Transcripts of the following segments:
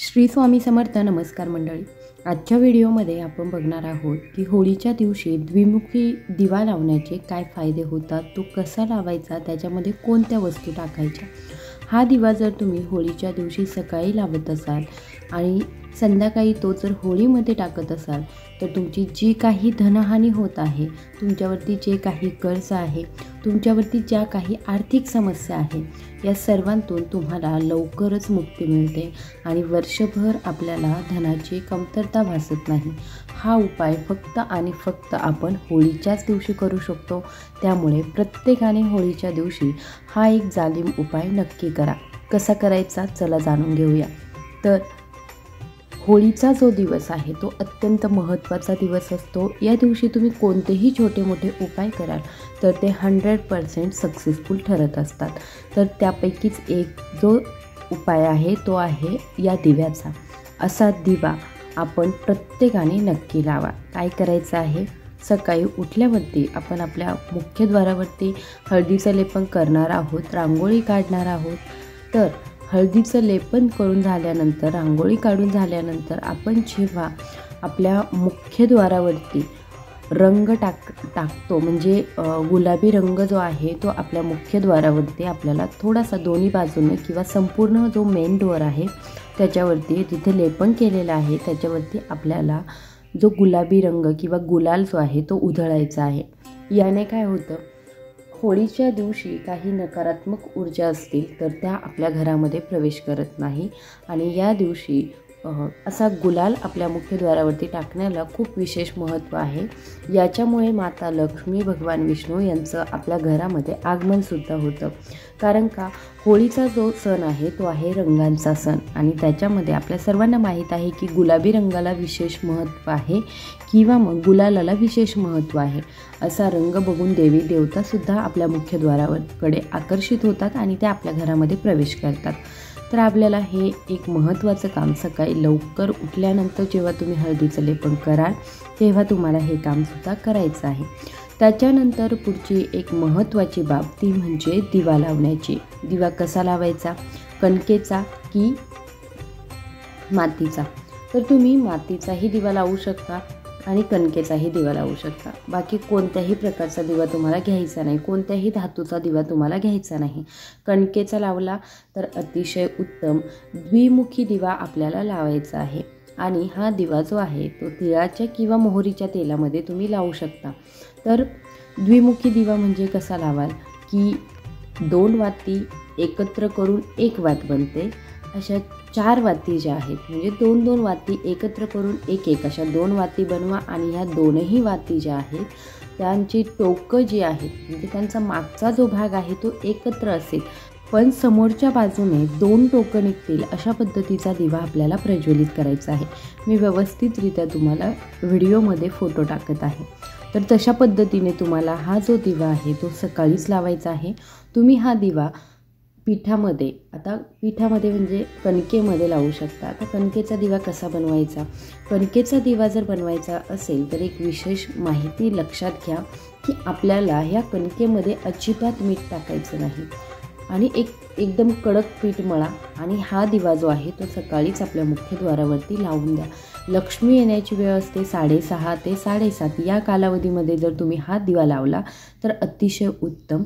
श्री स्वामी समर्थ. नमस्कार मंडळी. आजच्या व्हिडिओमध्ये आपण बघणार आहोत की होळीच्या दिवशी द्विमुखी दिवा लावण्याचे काय फायदे होतात, तो कसा लावायचा, त्याच्यामध्ये कोणत्या वस्तू टाकायच्या. हा दिवा जर तुम्ही होळीच्या दिवशी सकाळी लावत असाल आणि संध्याकाळी तो जर होळीमध्ये टाकत असाल तर तुमची जी काही धनहानी होत आहे, तुमच्यावरती जे काही कर्ज आहे, तुमच्यावरती ज्या काही आर्थिक समस्या आहे, या सर्वांतून तुम्हाला लवकरच मुक्ती मिळते आणि वर्षभर आपल्याला धनाची कमतरता भासत नाही. हा उपाय फक्त आणि फक्त आपण होळीच्याच दिवशी करू शकतो. त्यामुळे प्रत्येकाने होळीच्या दिवशी हा एक जालिम उपाय नक्की करा. कसा करायचा चला जाणून घेऊया. तर होळीचा जो दिवस आहे तो अत्यंत महत्त्वाचा दिवस असतो. या दिवशी तुम्ही कोणतेही छोटे मोठे उपाय कराल तर ते 100% सक्सेसफुल ठरत असतात. तर त्यापैकीच एक जो उपाय आहे तो आहे या दिव्याचा. असा दिवा आपण प्रत्येकाने नक्की लावा. काय करायचं आहे, सकाळी उठल्यावरती आपण आपल्या मुख्यद्वारावरती हळदीचं लेपन करणार आहोत, रांगोळी काढणार आहोत. तर हळदीचं लेपन करून झाल्यानंतर, रांगोळी काढून झाल्यानंतर आपण जेव्हा आपल्या मुख्यद्वारावरती रंग टाकतो म्हणजे गुलाबी रंग जो आहे तो आपल्या मुख्यद्वारावरती आपल्याला थोडासा दोन्ही बाजूने किंवा संपूर्ण जो मेन डोअर आहे त्याच्यावरती जिथे लेपन केलेलं आहे त्याच्यावरती आपल्याला जो गुलाबी रंग किंवा गुलाल जो आहे तो उधळायचा आहे. याने काय होतं, होळीच्या दिवशी काही नकारात्मक ऊर्जा असतील तर त्या आपल्या घरामध्ये प्रवेश करत नाही. आणि या दिवशी असा गुलाल आपल्या मुख्यद्वारावरती टाकण्याला खूप विशेष महत्त्व आहे. याच्यामुळे माता लक्ष्मी, भगवान विष्णू यांचं आपल्या घरामध्ये आगमनसुद्धा होतं. कारण का, होळीचा जो सण आहे तो आहे रंगांचा सण आणि त्याच्यामध्ये आपल्या सर्वांना माहीत आहे की गुलाबी रंगाला विशेष महत्त्व आहे किंवा मग गुलालाला विशेष महत्त्व आहे. असा रंग बघून देवी देवतासुद्धा आपल्या मुख्यद्वाराकडे आकर्षित होतात आणि त्या आपल्या घरामध्ये प्रवेश करतात. तर आपल्याला हे एक महत्त्वाचं काम सकाळी लवकर उठल्यानंतर जेव्हा तुम्ही हळदीचं लेपन कराल तेव्हा तुम्हाला हे कामसुद्धा करायचं आहे. त्याच्यानंतर पुढची एक महत्त्वाची बाब ती म्हणजे दिवा लावण्याची. दिवा कसा लावायचा, कणकेचा की मातीचा. तर तुम्ही मातीचाही दिवा लावू शकता आणि कणकेचाही दिवा लावू शकता. बाकी कोणत्याही प्रकारचा दिवा तुम्हाला घ्यायचा नाही, कोणत्याही धातूचा दिवा तुम्हाला घ्यायचा नाही. कणकेचा लावला तर अतिशय उत्तम. द्विमुखी दिवा आपल्याला लावायचा आहे आणि हा दिवा जो आहे तो तिळाच्या किंवा मोहरीच्या तेलामध्ये तुम्ही लावू शकता. तर द्विमुखी दिवा म्हणजे कसा लावाल की 2 वाती एकत्र करून 1 वात बनते. अशा 4 वाती ज्या आहेत म्हणजे 2-2 वाती एकत्र करून 1-1 अशा 2 वाती बनवा आणि ह्या दोनही वाती ज्या आहेत त्यांची टोकं जी आहेत म्हणजे त्यांचा मागचा जो भाग आहे तो एकत्र असेल पण समोरच्या बाजूने 2 टोकं निघतील अशा पद्धतीचा दिवा आपल्याला प्रज्वलित करायचा आहे. मी व्यवस्थितरित्या तुम्हाला व्हिडिओमध्ये फोटो टाकत आहे. तर तशा पद्धतीने तुम्हाला हा जो दिवा आहे तो सकाळीच लावायचा आहे. तुम्ही हा दिवा पिठामध्ये, आता पिठामध्ये म्हणजे कणकेमध्ये लावू शकता. आता कणकेचा दिवा कसा बनवायचा, कणकेचा दिवा जर बनवायचा असेल तर एक विशेष माहिती लक्षात घ्या की आपल्याला ह्या कणकेमध्ये अजिबात मीठ टाकायचं नाही आणि एकदम कडक पीठ मळा आणि हा दिवा जो आहे तो सकाळीच आपल्या मुख्यद्वारावरती लावून द्या. लक्ष्मी येण्याची वेळ असते 6:30 ते 7:30 या कालावधीमध्ये जर तुम्ही हा दिवा लावला तर अतिशय उत्तम.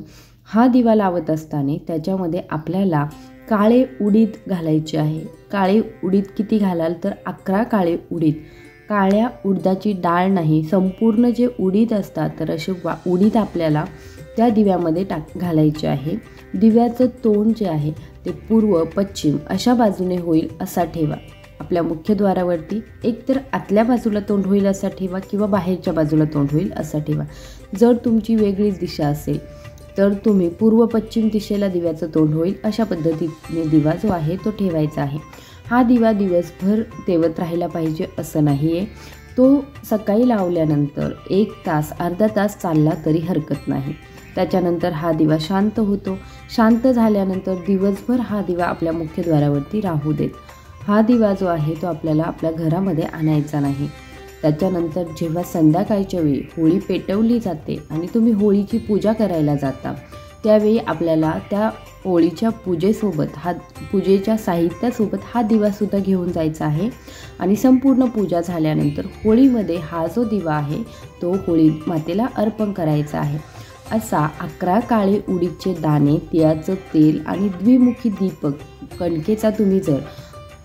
हा दिवा लावत असताना त्याच्यामध्ये आपल्याला काळे उडीद घालायचे आहे. काळे उडीद किती घालाल तर 11 काळे उडीद. काळ्या उडदाची डाळ नाही, संपूर्ण जे उडीद असतात तर असे उडीद आपल्याला त्या दिव्यामध्ये घालायचे आहे. दिव्याचं तोंड जे आहे ते पूर्व पश्चिम अशा बाजूने होईल असा ठेवा. आपल्या मुख्यद्वारावरती एकतर आतल्या बाजूला तोंड होईल असा ठेवा किंवा बाहेरच्या बाजूला तोंड होईल असा ठेवा. जर तुमची वेगळीच दिशा असेल तर तुम्ही पूर्व पश्चिम दिशेला दिव्याचं तोंड होईल अशा पद्धतीने दिवा जो आहे तो ठेवायचा आहे. हा दिवा दिवसभर तेवत राहायला पाहिजे असं नाही आहे. तो सकाळी लावल्यानंतर 1 तास अर्धा तास चालला तरी हरकत नाही. त्याच्यानंतर हा दिवा शांत होतो. शांत झाल्यानंतर दिवसभर हा दिवा आपल्या मुख्यद्वारावरती राहू देत. हा दिवा जो आहे तो आपल्याला आपल्या घरामध्ये आणायचा नाही. त्याच्यानंतर जेव्हा संध्याकाळच्या वेळी होळी पेटवली जाते आणि तुम्ही होळीची पूजा करायला जाता त्यावेळी आपल्याला त्या होळीच्या पूजेसोबत पूजेच्या साहित्यासोबत हा दिवासुद्धा घेऊन जायचा आहे आणि संपूर्ण पूजा झाल्यानंतर होळीमध्ये हा जो दिवा आहे तो होळी मातेला अर्पण करायचा आहे। असा 11 काळे उडीदचे दाणे, तिळाचं तेल आणि द्विमुखी दीपक कणकेचा तुम्ही जर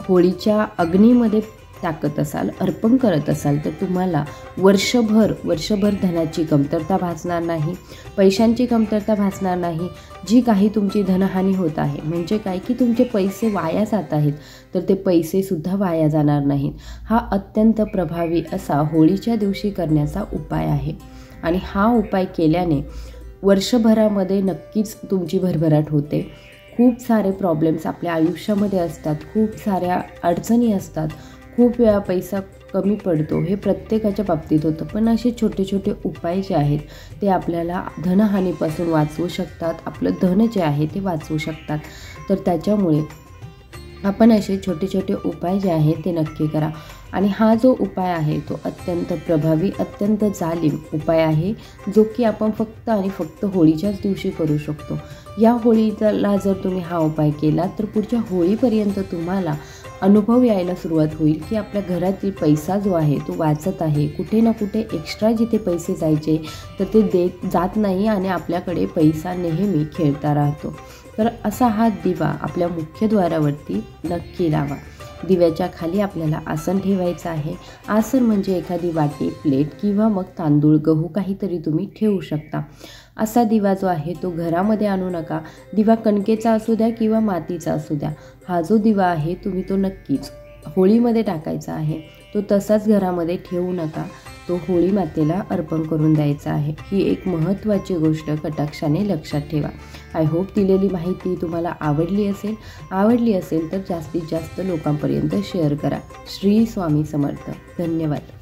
होळीच्या अग्नीमध्ये टाकत असाल, अर्पण करत असाल, तर तुम्हाला वर्षभर धनाची कमतरता भासणार नाही, पैशांची कमतरता भासणार नाही। जी काही तुमची धनहानी होत आहे, म्हणजे काय की तुमचे पैसे वाया जात आहेत, तर ते पैसेसुद्धा वाया जाणार नाहीत। हा अत्यंत प्रभावी असा होळीच्या दिवशी करण्याचा उपाय आहे आणि हा उपाय केल्याने वर्षभरामध्ये नक्कीच तुमची भरभराट होते। खूप सारे प्रॉब्लेम्स आपल्या आयुष्यामध्ये असतात, खूप साऱ्या अडचणी असतात, खूप वेळा पैसा कमी पडतो, हे प्रत्येकाच्या बाबतीत होतं। पण असे छोटे छोटे उपाय जे आहेत ते आपल्याला धनहानीपासून वाचवू शकतात, आपलं धन जे आहे ते वाचवू शकतात। तर त्याच्यामुळे आपण असे छोटे छोटे उपाय जे आहेत ते नक्की करा आणि हा जो उपाय आहे तो अत्यंत प्रभावी, अत्यंत जालीम उपाय आहे, जो की आपण फक्त आणि फक्त होळीच्याच दिवशी करू शकतो। या होळीला जर तुम्ही हा उपाय केला तर पुढच्या होळीपर्यंत तुम्हाला अनुभव यायला सुरुवात होईल की आपल्या घरातील पैसा जो आहे तो वाचत आहे, कुठे ना कुठे एक्स्ट्रा जिथे पैसे जायचे तर ते जात नाही आणि आपल्याकडे पैसा नेहमी खेळता राहतो। तर असा हा दिवा आपल्या मुख्यद्वारावरती नक्की लावा। दिव्याच्या खाली आपल्याला आसन ठेवायचं आहे। आसन म्हणजे एखादी वाटी, प्लेट किंवा मग तांदूळ, गहू काहीतरी तुम्ही ठेवू शकता। असा दिवा जो आहे तो घरामध्ये आणू नका। दिवा कणकेचा असू द्या किंवा मातीचा असू द्या, हा जो दिवा आहे तुम्ही तो नक्कीच होळीमध्ये टाकायचा आहे। तो तसाच घरामध्ये ठेवू नका, तो होळी मातेला अर्पण करून द्यायचा आहे। ही एक महत्त्वाची गोष्ट कटाक्षाने लक्षात ठेवा। आय होप दिलेली माहिती तुम्हाला आवडली असेल तर जास्तीत जास्त लोकांपर्यंत शेअर करा। श्री स्वामी समर्थ। धन्यवाद।